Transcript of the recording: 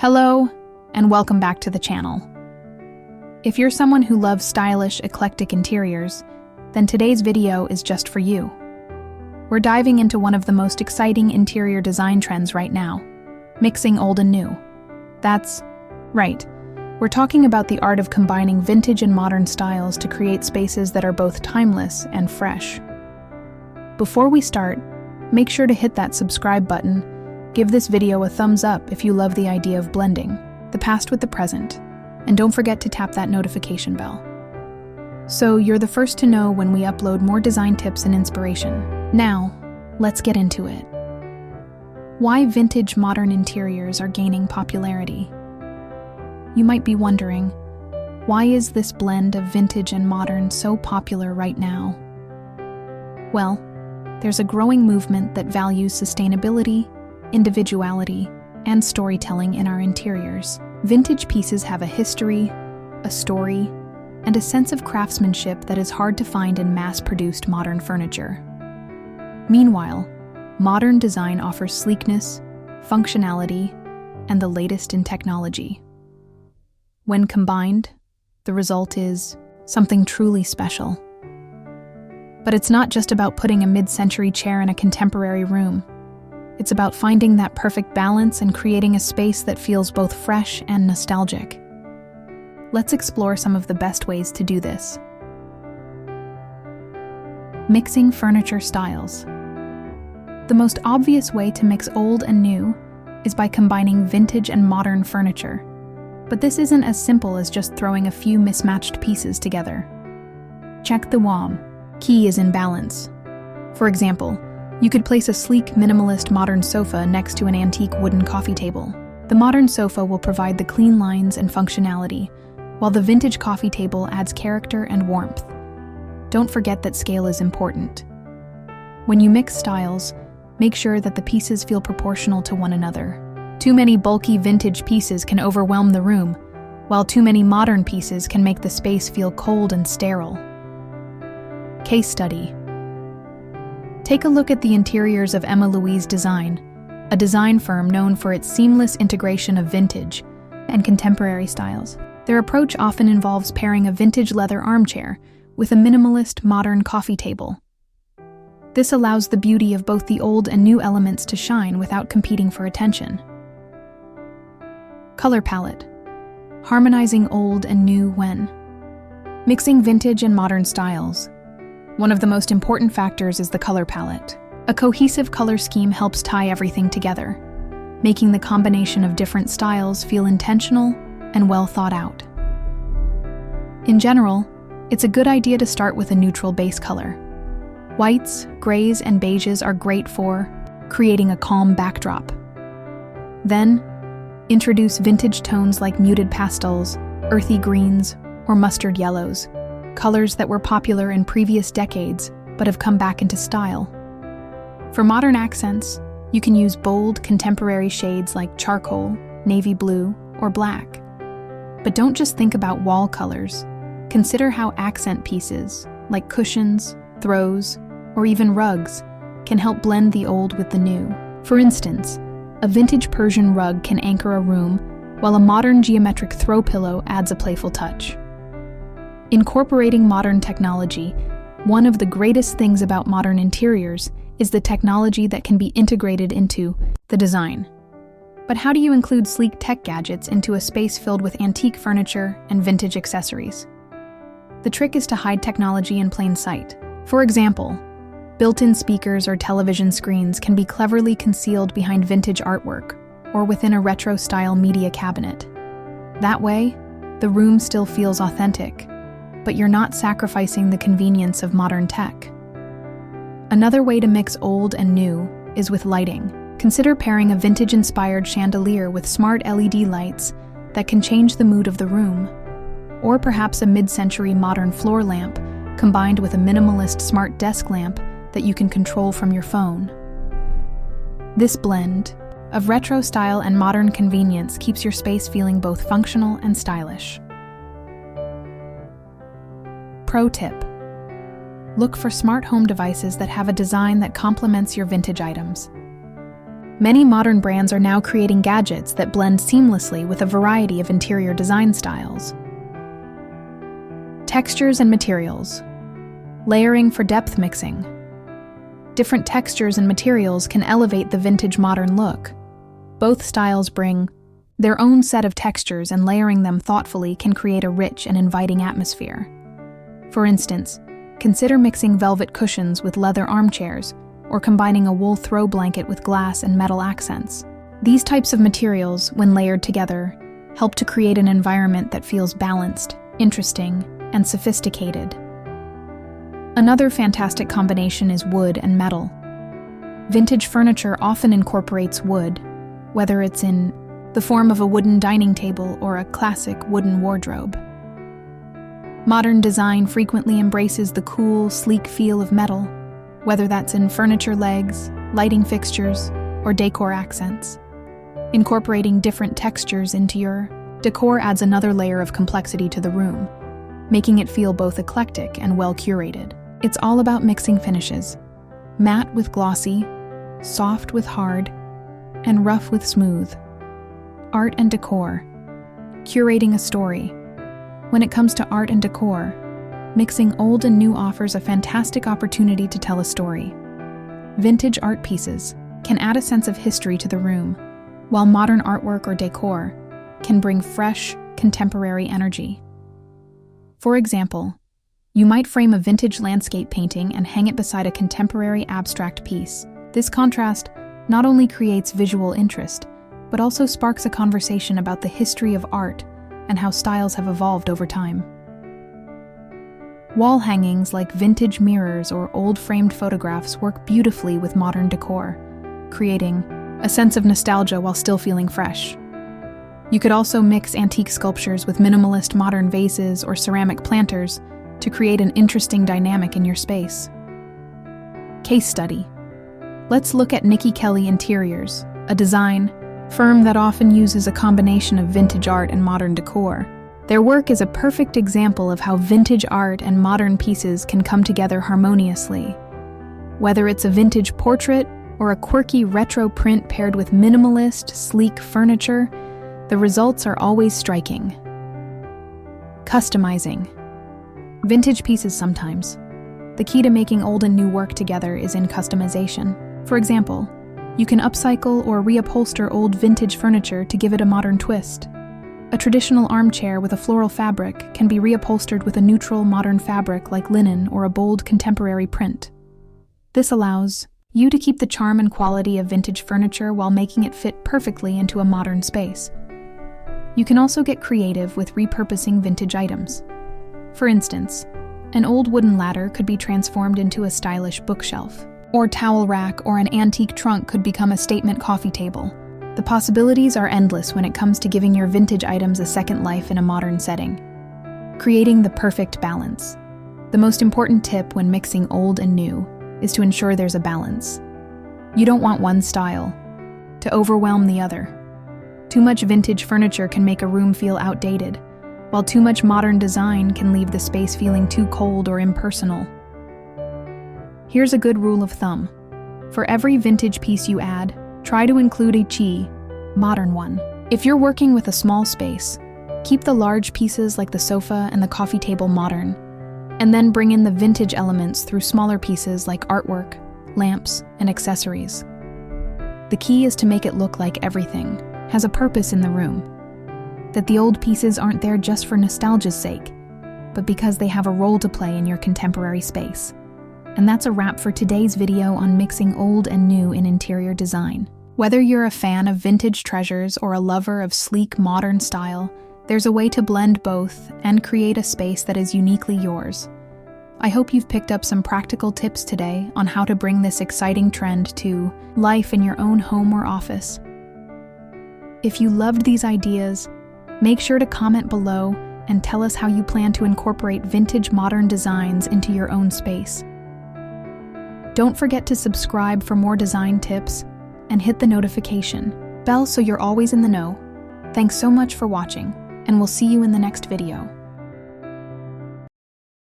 Hello, and welcome back to the channel. If you're someone who loves stylish, eclectic interiors, then today's video is just for you. We're diving into one of the most exciting interior design trends right now, mixing old and new. That's right, we're talking about the art of combining vintage and modern styles to create spaces that are both timeless and fresh. Before we start, make sure to hit that subscribe button. Give this video a thumbs up if you love the idea of blending the past with the present, and don't forget to tap that notification bell, so you're the first to know when we upload more design tips and inspiration. Now, let's get into it. Why vintage modern interiors are gaining popularity? You might be wondering, why is this blend of vintage and modern so popular right now? Well, there's a growing movement that values sustainability, individuality, and storytelling in our interiors. Vintage pieces have a history, a story, and a sense of craftsmanship that is hard to find in mass-produced modern furniture. Meanwhile, modern design offers sleekness, functionality, and the latest in technology. When combined, the result is something truly special. But it's not just about putting a mid-century chair in a contemporary room. It's about finding that perfect balance and creating a space that feels both fresh and nostalgic. Let's explore some of the best ways to do this. Mixing furniture styles. The most obvious way to mix old and new is by combining vintage and modern furniture. But this isn't as simple as just throwing a few mismatched pieces together. Check the WOM. Key is in balance. For example, you could place a sleek, minimalist modern sofa next to an antique wooden coffee table. The modern sofa will provide the clean lines and functionality, while the vintage coffee table adds character and warmth. Don't forget that scale is important. When you mix styles, make sure that the pieces feel proportional to one another. Too many bulky vintage pieces can overwhelm the room, while too many modern pieces can make the space feel cold and sterile. Case study. Take a look at the interiors of Emma Louise Design, a design firm known for its seamless integration of vintage and contemporary styles. Their approach often involves pairing a vintage leather armchair with a minimalist modern coffee table. This allows the beauty of both the old and new elements to shine without competing for attention. Color palette. Harmonizing old and new when mixing vintage and modern styles. One of the most important factors is the color palette. A cohesive color scheme helps tie everything together, making the combination of different styles feel intentional and well thought out. In general, it's a good idea to start with a neutral base color. Whites, grays, and beiges are great for creating a calm backdrop. Then, introduce vintage tones like muted pastels, earthy greens, or mustard yellows, colors that were popular in previous decades but have come back into style. For modern accents, you can use bold, contemporary shades like charcoal, navy blue, or black. But don't just think about wall colors. Consider how accent pieces, like cushions, throws, or even rugs, can help blend the old with the new. For instance, a vintage Persian rug can anchor a room, while a modern geometric throw pillow adds a playful touch. Incorporating modern technology, one of the greatest things about modern interiors is the technology that can be integrated into the design. But how do you include sleek tech gadgets into a space filled with antique furniture and vintage accessories? The trick is to hide technology in plain sight. For example, built-in speakers or television screens can be cleverly concealed behind vintage artwork or within a retro-style media cabinet. That way, the room still feels authentic, but you're not sacrificing the convenience of modern tech. Another way to mix old and new is with lighting. Consider pairing a vintage-inspired chandelier with smart LED lights that can change the mood of the room, or perhaps a mid-century modern floor lamp combined with a minimalist smart desk lamp that you can control from your phone. This blend of retro style and modern convenience keeps your space feeling both functional and stylish. Pro tip: look for smart home devices that have a design that complements your vintage items. Many modern brands are now creating gadgets that blend seamlessly with a variety of interior design styles. Textures and materials. Layering for depth mixing. Different textures and materials can elevate the vintage modern look. Both styles bring their own set of textures, and layering them thoughtfully can create a rich and inviting atmosphere. For instance, consider mixing velvet cushions with leather armchairs, or combining a wool throw blanket with glass and metal accents. These types of materials, when layered together, help to create an environment that feels balanced, interesting, and sophisticated. Another fantastic combination is wood and metal. Vintage furniture often incorporates wood, whether it's in the form of a wooden dining table or a classic wooden wardrobe. Modern design frequently embraces the cool, sleek feel of metal, whether that's in furniture legs, lighting fixtures, or decor accents. Incorporating different textures into your decor adds another layer of complexity to the room, making it feel both eclectic and well-curated. It's all about mixing finishes: matte with glossy, soft with hard, and rough with smooth. Art and decor. Curating a story. When it comes to art and decor, mixing old and new offers a fantastic opportunity to tell a story. Vintage art pieces can add a sense of history to the room, while modern artwork or decor can bring fresh, contemporary energy. For example, you might frame a vintage landscape painting and hang it beside a contemporary abstract piece. This contrast not only creates visual interest, but also sparks a conversation about the history of art and how styles have evolved over time. Wall hangings like vintage mirrors or old framed photographs work beautifully with modern decor, creating a sense of nostalgia while still feeling fresh. You could also mix antique sculptures with minimalist modern vases or ceramic planters to create an interesting dynamic in your space. Case study. Let's look at Nikki Kelly Interiors, a design firm that often uses a combination of vintage art and modern decor. Their work is a perfect example of how vintage art and modern pieces can come together harmoniously. Whether it's a vintage portrait or a quirky retro print paired with minimalist, sleek furniture, the results are always striking. Customizing. Vintage pieces sometimes. The key to making old and new work together is in customization. For example, you can upcycle or reupholster old vintage furniture to give it a modern twist. A traditional armchair with a floral fabric can be reupholstered with a neutral modern fabric like linen or a bold contemporary print. This allows you to keep the charm and quality of vintage furniture while making it fit perfectly into a modern space. You can also get creative with repurposing vintage items. For instance, an old wooden ladder could be transformed into a stylish bookshelf, or towel rack or an antique trunk could become a statement coffee table. The possibilities are endless when it comes to giving your vintage items a second life in a modern setting. Creating the perfect balance. The most important tip when mixing old and new is to ensure there's a balance. You don't want one style to overwhelm the other. Too much vintage furniture can make a room feel outdated, while too much modern design can leave the space feeling too cold or impersonal. Here's a good rule of thumb. For every vintage piece you add, try to include a modern one. If you're working with a small space, keep the large pieces like the sofa and the coffee table modern, and then bring in the vintage elements through smaller pieces like artwork, lamps, and accessories. The key is to make it look like everything has a purpose in the room, that the old pieces aren't there just for nostalgia's sake, but because they have a role to play in your contemporary space. And that's a wrap for today's video on mixing old and new in interior design. Whether you're a fan of vintage treasures or a lover of sleek modern style, there's a way to blend both and create a space that is uniquely yours. I hope you've picked up some practical tips today on how to bring this exciting trend to life in your own home or office. If you loved these ideas, make sure to comment below and tell us how you plan to incorporate vintage modern designs into your own space. Don't forget to subscribe for more design tips and hit the notification bell so you're always in the know. Thanks so much for watching, and we'll see you in the next video.